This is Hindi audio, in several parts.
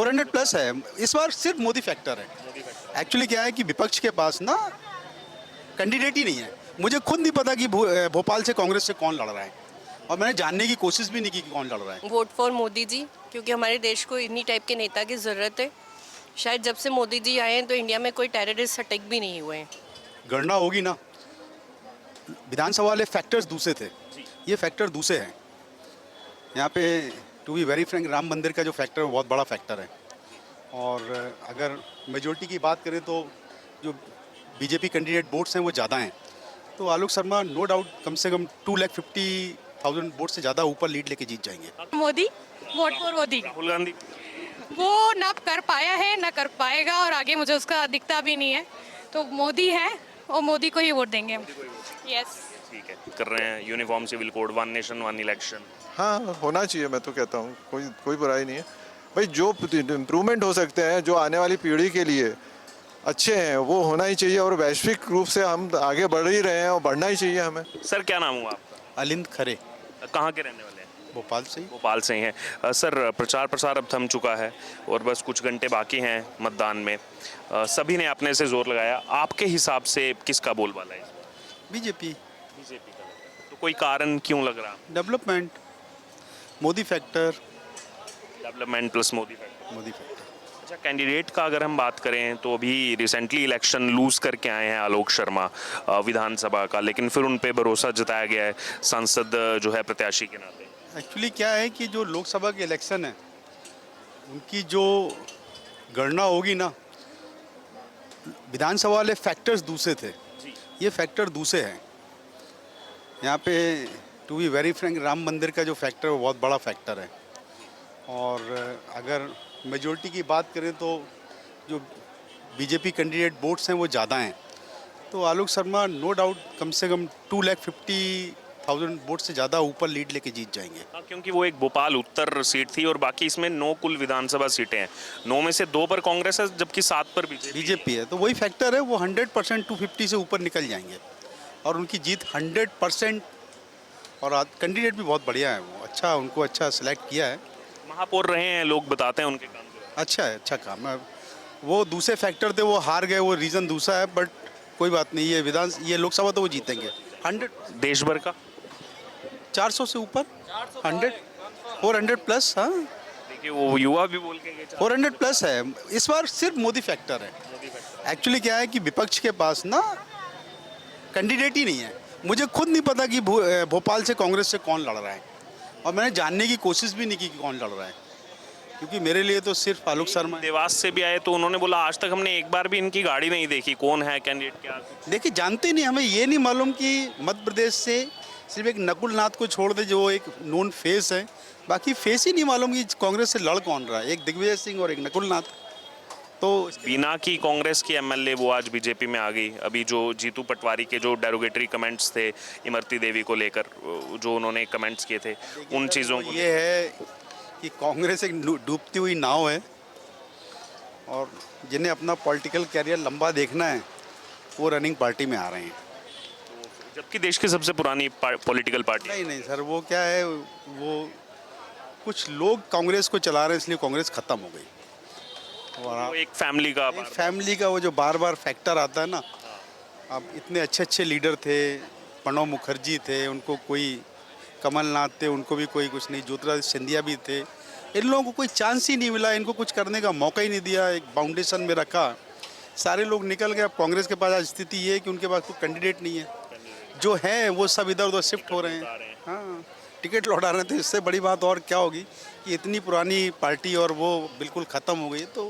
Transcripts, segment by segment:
400 प्लस है इस बार। सिर्फ मोदी फैक्टर है। एक्चुअली क्या है कि विपक्ष के पास ना कैंडिडेट ही नहीं है। मुझे खुद नहीं पता कि भोपाल से कांग्रेस से कौन लड़ रहा है, और मैंने जानने की कोशिश भी नहीं की कि कौन लड़ रहा है। वोट फॉर मोदी जी, क्योंकि हमारे देश को इन्हीं टाइप के नेता की ज़रूरत है। शायद जब से मोदी जी आए हैं तो इंडिया में कोई टेररिस्ट अटैक भी नहीं हुए हैं। गणना होगी ना, विधानसभा वाले फैक्टर्स दूसरे थे, ये फैक्टर दूसरे हैं। यहाँ पे to be very frank, Ram Mandir का जो फैक्टर है वो बहुत बड़ा फैक्टर है। और अगर मेजोरिटी की बात करें तो जो बीजेपी कैंडिडेट वोट्स हैं वो ज़्यादा हैं। तो आलोक शर्मा नो डाउट कम से कम 2,50,000 वोट से ज़्यादा ऊपर लीड लेके जीत जाएंगे। Modi, vote for Modi. राहुल गांधी। वो ना कर पाया है ना कर पाएगा, और आगे मुझे उसका दिखता भी नहीं है। तो मोदी है और मोदी को ही वोट देंगे हम। यस। ठीक है, कर रहे हैं uniform civil code, one nation one election. हाँ, होना चाहिए। मैं तो कहता हूँ कोई बुराई नहीं है भाई। जो इम्प्रूवमेंट हो सकते हैं, जो आने वाली पीढ़ी के लिए अच्छे हैं, वो होना ही चाहिए। और वैश्विक रूप से हम आगे बढ़ ही रहे हैं और बढ़ना ही चाहिए हमें। सर क्या नाम हुआ आपका? अलिंद खरे, कहाँ के रहने वाले हैं? भोपाल से ही। भोपाल से ही हैं। सर प्रचार प्रसार अब थम चुका है और बस कुछ घंटे बाकी हैं मतदान में। सभी ने अपने से जोर लगाया। आपके हिसाब से किसका बोलबाला है? बीजेपी। बीजेपी का। तो कोई कारण क्यों लग रहा? Development, Modi factor. Development plus Modi factor. Modi factor. अच्छा, कैंडिडेट का अगर हम बात करें तो अभी रिसेंटली इलेक्शन लूज करके आए हैं आलोक शर्मा विधानसभा का, लेकिन फिर उन पे भरोसा जताया गया है सांसद जो है प्रत्याशी के नाते। एक्चुअली क्या है कि जो लोकसभा के इलेक्शन है उनकी जो गणना होगी ना, विधानसभा वाले फैक्टर्स दूसरे थे, ये फैक्टर दूसरे हैं। यहाँ पे to be very frank, Ram Mandir का जो फैक्टर है वो बहुत बड़ा फैक्टर है। और अगर मेजोरिटी की बात करें तो जो बीजेपी कैंडिडेट वोट्स हैं वो ज़्यादा हैं। तो आलोक शर्मा नो डाउट कम से कम 2,50,000 वोट से ज़्यादा ऊपर लीड लेके जीत जाएंगे। हाँ, क्योंकि वो एक भोपाल उत्तर सीट थी और बाकी इसमें 9 कुल विधानसभा सीटें हैं। 9 में से 2 पर कांग्रेस है जबकि 7 पर बीजेपी है। तो वही फैक्टर है, वो 100% 250 से ऊपर निकल जाएंगे और उनकी जीत 100%। और कैंडिडेट भी बहुत बढ़िया है, वो अच्छा, उनको अच्छा सेलेक्ट किया है। महापौर रहे हैं, लोग बताते हैं उनके काम के। अच्छा है, अच्छा काम है। वो दूसरे फैक्टर थे, वो हार गए, वो रीज़न दूसरा है। बट कोई बात नहीं, ये लोकसभा तो वो जीतेंगे 100। देश भर का 400 से ऊपर, 100, 400 प्लस। हाँ, देखिए वो युवा भी बोल के गए 400 प्लस है इस बार। सिर्फ मोदी फैक्टर है। एक्चुअली क्या है कि विपक्ष के पास ना कैंडिडेट ही नहीं है। मुझे खुद नहीं पता कि भोपाल से कांग्रेस से कौन लड़ रहा है, और मैंने जानने की कोशिश भी नहीं की कि कौन लड़ रहा है, क्योंकि मेरे लिए तो सिर्फ आलोक शर्मा है। देवास से भी आए तो उन्होंने बोला आज तक हमने एक बार भी इनकी गाड़ी नहीं देखी, कौन है कैंडिडेट क्या। देखिए, जानते नहीं, हमें ये नहीं मालूम कि मध्य प्रदेश से सिर्फ एक नकुल नाथ को छोड़ दे जो एक नोन फेस है, बाकी फेस ही नहीं मालूम कि कांग्रेस से लड़ कौन रहा है। एक दिग्विजय सिंह और एक नकुल नाथ। तो बिना की कांग्रेस की एमएलए वो आज बीजेपी में आ गई। अभी जो जीतू पटवारी के जो डेरोगेटरी कमेंट्स थे इमरती देवी को लेकर, जो उन्होंने कमेंट्स किए थे, उन चीज़ों को ये है कि कांग्रेस एक डूबती हुई नाव है, और जिन्हें अपना पॉलिटिकल कैरियर लंबा देखना है वो रनिंग पार्टी में आ रहे हैं। जबकि देश की सबसे पुरानी पॉलिटिकल पार्टी। नहीं सर, वो क्या है, वो कुछ लोग कांग्रेस को चला रहे हैं, इसलिए कांग्रेस खत्म हो गई। वो एक फैमिली का वो जो बार बार फैक्टर आता है ना। अब इतने अच्छे अच्छे लीडर थे, प्रणब मुखर्जी थे, उनको कोई, कमलनाथ थे, उनको भी कोई कुछ नहीं, ज्योतिरादित्य सिंधिया भी थे। इन लोगों को कोई चांस ही नहीं मिला, इनको कुछ करने का मौका ही नहीं दिया, एक फाउंडेशन में रखा, सारे लोग निकल गए। अब कांग्रेस के पास आज स्थिति ये है कि उनके पास कोई कैंडिडेट नहीं है, जो है वो सब इधर उधर शिफ्ट हो रहे हैं। हाँ, टिकट लौटा रहे थे। इससे बड़ी बात और क्या होगी कि इतनी पुरानी पार्टी और वो बिल्कुल ख़त्म हो गई। तो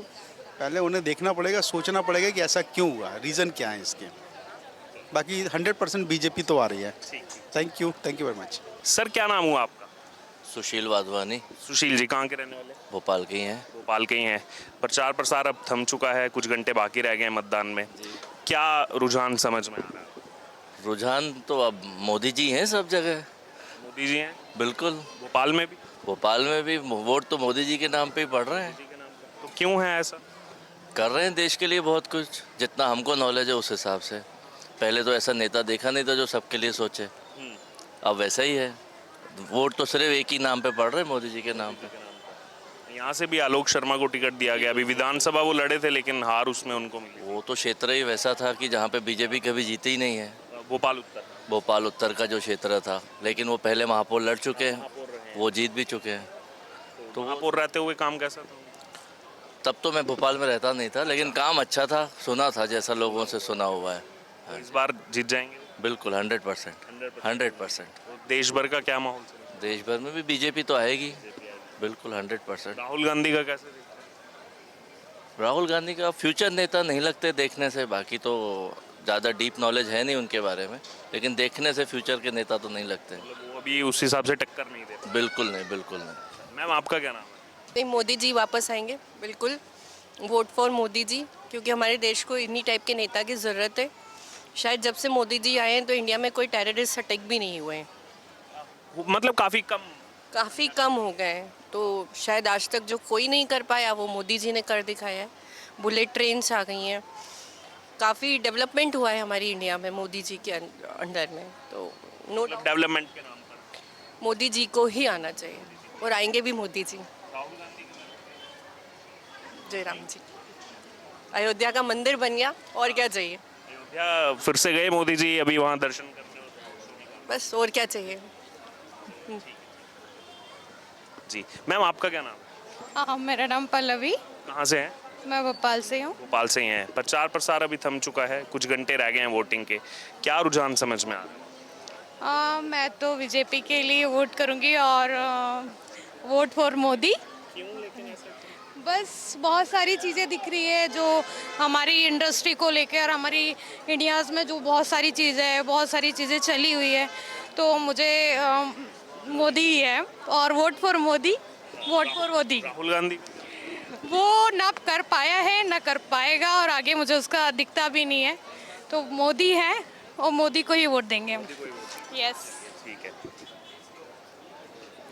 पहले उन्हें देखना पड़ेगा, सोचना पड़ेगा कि ऐसा क्यों हुआ, रीज़न क्या है इसके। बाकी 100% बीजेपी तो आ रही है। Thank you very much. Sir क्या नाम हुआ आपका? सुशील वाधवानी। सुशील जी कहाँ के रहने वाले? भोपाल के ही हैं। भोपाल के ही हैं। प्रचार प्रसार अब थम चुका है, कुछ घंटे बाकी रह गए हैं मतदान में। क्या रुझान समझ में आ रहा है? रुझान तो अब मोदी जी हैं सब जगह। मोदी जी हैं बिल्कुल। भोपाल में भी? भोपाल में भी वोट तो मोदी जी के नाम पे ही पड़ रहे हैं। तो क्यों है ऐसा? कर रहे हैं देश के लिए बहुत कुछ, जितना हमको नॉलेज है उस हिसाब से। पहले तो ऐसा नेता देखा नहीं था जो सबके लिए सोचे। अब वैसा ही है। वोट तो सिर्फ एक ही नाम पे पड़ रहे हैं, मोदी जी के नाम पे। यहाँ से भी आलोक शर्मा को टिकट दिया गया, अभी विधानसभा वो लड़े थे लेकिन हार उसमें उनको मिली। वो तो क्षेत्र ही वैसा था कि जहाँ पे बीजेपी कभी जीती ही नहीं है। भोपाल उत्तर। भोपाल उत्तर का जो क्षेत्र था, लेकिन वो पहले महापौर लड़ चुके हैं, वो जीत भी चुके हैं। तो महापौर रहते हुए काम कैसा था? तब तो मैं भोपाल में रहता नहीं था, लेकिन काम अच्छा था, सुना था जैसा लोगों से सुना हुआ है। तो इस बार जीत जाएंगे? बिल्कुल 100%। 100%। तो देश भर का क्या माहौल चल रहा देश भर में भी बीजेपी तो आएगी, बिल्कुल 100%। है? राहुल गांधी का कैसे देखते हैं? राहुल गांधी का फ्यूचर नेता नहीं लगते देखने से, बाकी तो ज़्यादा डीप नॉलेज है नहीं उनके बारे में, लेकिन देखने से फ्यूचर के नेता तो नहीं लगते। मतलब वो अभी उस हिसाब से टक्कर नहीं देते। बिल्कुल नहीं, बिल्कुल नहीं। मैम आपका क्या नाम है? नहीं, मोदी जी वापस आएंगे बिल्कुल। वोट फॉर मोदी जी, क्योंकि हमारे देश को इन्हीं टाइप के नेता की ज़रूरत है। शायद जब से मोदी जी आए हैं तो इंडिया में कोई टेररिस्ट अटैक भी नहीं हुए हैं, मतलब काफ़ी कम। काफ़ी कम हो गए हैं। तो शायद आज तक जो कोई नहीं कर पाया वो मोदी जी ने कर दिखाया है। बुलेट ट्रेन्स आ गई हैं, काफ़ी डेवलपमेंट हुआ है हमारी इंडिया में मोदी जी के अंडर में। तो नो मतलब डेवलपमेंट के नाम पर मोदी जी को ही आना चाहिए, और आएंगे भी मोदी जी। जय राम जी। अयोध्या का मंदिर बन गया, और क्या चाहिए? अयोध्या फिर से गए मोदी जी अभी वहाँ दर्शन करने? बस और क्या चाहिए? जी मैम आपका क्या नाम है? मेरा नाम पल्लवी, कहाँ से हैं? मैं भोपाल से हूँ। भोपाल से ही हैं। प्रचार प्रसार अभी थम चुका है, कुछ घंटे रह गए हैं वोटिंग के, क्या रुझान समझ में आ रहा है? मैं तो बीजेपी के लिए वोट करूँगी, और वोट फॉर मोदी। बस बहुत सारी चीज़ें दिख रही है जो हमारी इंडस्ट्री को लेकर, हमारी इंडियाज़ में जो बहुत सारी चीज़ें चली हुई है, तो मुझे मोदी ही है, और vote for Modi. Vote for Modi. Rahul Gandhi? वो ना कर पाया है ना कर पाएगा, और आगे मुझे उसका दिखता भी नहीं है। तो मोदी है, और मोदी को ही वोट देंगे हम। यस। ठीक है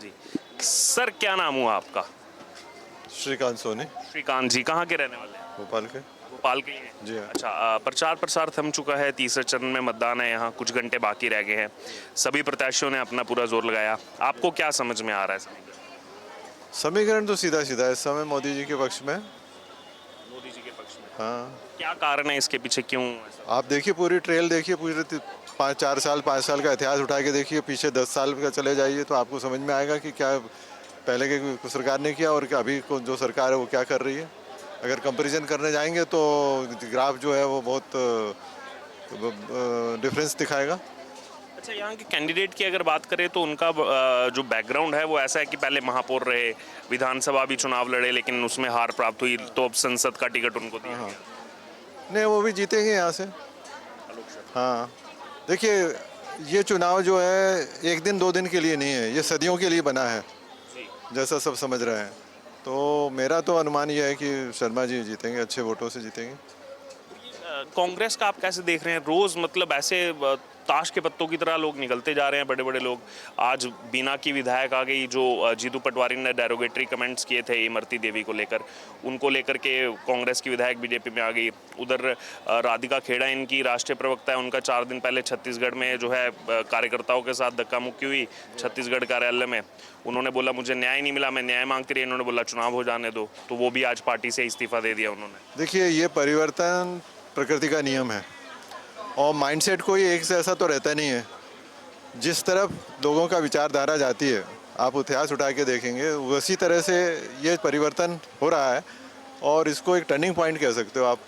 जी। सर क्या नाम हुआ आपका? श्रीकांत सोनी, श्रीकांत जी, कहाँ के रहने वाले हैं? भोपाल के। भोपाल के ही हैं? जी हाँ। अच्छा, प्रचार प्रसार थम चुका है, तीसरे चरण में मतदान है, यहाँ कुछ घंटे बाकी रह गए हैं, सभी प्रत्याशियों ने अपना पूरा जोर लगाया, आपको क्या समझ में आ रहा है समीकरण? समीकरण तो सीधा सीधा है इस समय मोदी जी के पक्ष में। मोदी जी के पक्ष में? हाँ, क्या कारण है इसके पीछे, क्यों ऐसा? आप देखिए पूरी ट्रेल देखिए, पूरे 5 साल का इतिहास उठा के देखिए, पीछे 10 साल का चले जाइए तो आपको समझ में आएगा कि क्या पहले के सरकार ने किया और अभी को जो सरकार है वो क्या कर रही है। अगर कंपैरिजन करने जाएंगे तो ग्राफ जो है वो बहुत डिफरेंस दिखाएगा। अच्छा, यहाँ के कैंडिडेट की अगर बात करें तो उनका जो बैकग्राउंड है वो ऐसा है कि पहले महापौर रहे, विधानसभा भी चुनाव लड़े लेकिन उसमें हार प्राप्त हुई, तो अब संसद का टिकट उनको दिया गया। नहीं, वो भी जीतेंगे यहाँ से। हाँ, देखिए ये चुनाव जो है 1 दिन 2 दिन के लिए नहीं है, ये सदियों के लिए बना है, जैसा सब समझ रहे हैं। तो मेरा तो अनुमान ये है कि शर्मा जी जीतेंगे, अच्छे वोटों से जीतेंगे। कांग्रेस का आप कैसे देख रहे हैं? रोज मतलब ऐसे ताश के पत्तों की तरह लोग निकलते जा रहे हैं, बड़े बड़े लोग। आज बीना की विधायक आ गई, जो जीतू पटवारी ने डेरोगेटरी कमेंट्स किए थे इमरती देवी को लेकर, उनको लेकर के कांग्रेस की विधायक बीजेपी में आ गई। उधर राधिका खेड़ा इनकी राष्ट्रीय प्रवक्ता है, उनका 4 दिन पहले छत्तीसगढ़ में जो है कार्यकर्ताओं के साथ धक्का मुक्की हुई छत्तीसगढ़ कार्यालय में। उन्होंने बोला मुझे न्याय नहीं मिला, मैं न्याय मांगती रही। इन्होंने बोला चुनाव हो जाने दो, तो वो भी आज पार्टी से इस्तीफा दे दिया उन्होंने। देखिए ये परिवर्तन प्रकृति का नियम है, और माइंडसेट कोई एक से ऐसा तो रहता नहीं है। जिस तरफ लोगों का विचारधारा जाती है, आप इतिहास उठा के देखेंगे, उसी तरह से ये परिवर्तन हो रहा है, और इसको एक टर्निंग पॉइंट कह सकते हो आप।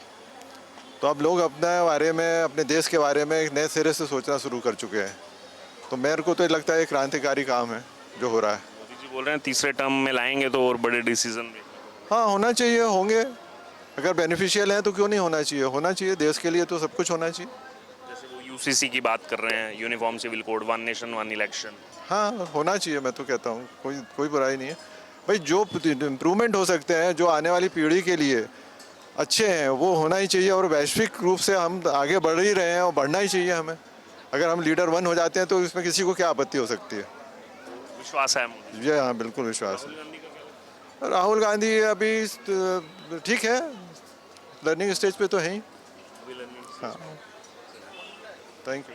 तो अब लोग अपने बारे में, अपने देश के बारे में एक नए सिरे से सोचना शुरू कर चुके हैं। तो मेरे को तो लगता है एक क्रांतिकारी काम है जो हो रहा है। मोदी जी बोल रहे हैं तीसरे टर्म में लाएंगे तो और बड़े डिसीजन भी। हाँ, होना चाहिए, होंगे। अगर बेनिफिशियल है तो क्यों नहीं होना चाहिए, होना चाहिए। देश के लिए तो सब कुछ होना चाहिए। जैसे वो यूसीसी की बात कर रहे हैं, uniform civil code, 1 nation 1 election. हाँ, होना चाहिए, मैं तो कहता हूँ, कोई बुराई नहीं है भाई। जो इम्प्रूवमेंट हो सकते हैं, जो आने वाली पीढ़ी के लिए अच्छे हैं, वो होना ही चाहिए। और वैश्विक रूप से हम आगे बढ़ ही रहे हैं, और बढ़ना ही चाहिए हमें। अगर हम लीडर 1 हो जाते हैं तो इसमें किसी को क्या आपत्ति हो सकती है। विश्वास है मोदी जी हाँ, बिल्कुल विश्वास है। राहुल गांधी अभी ठीक है, लर्निंग स्टेज पे तो है ही। हाँ, थैंक यू।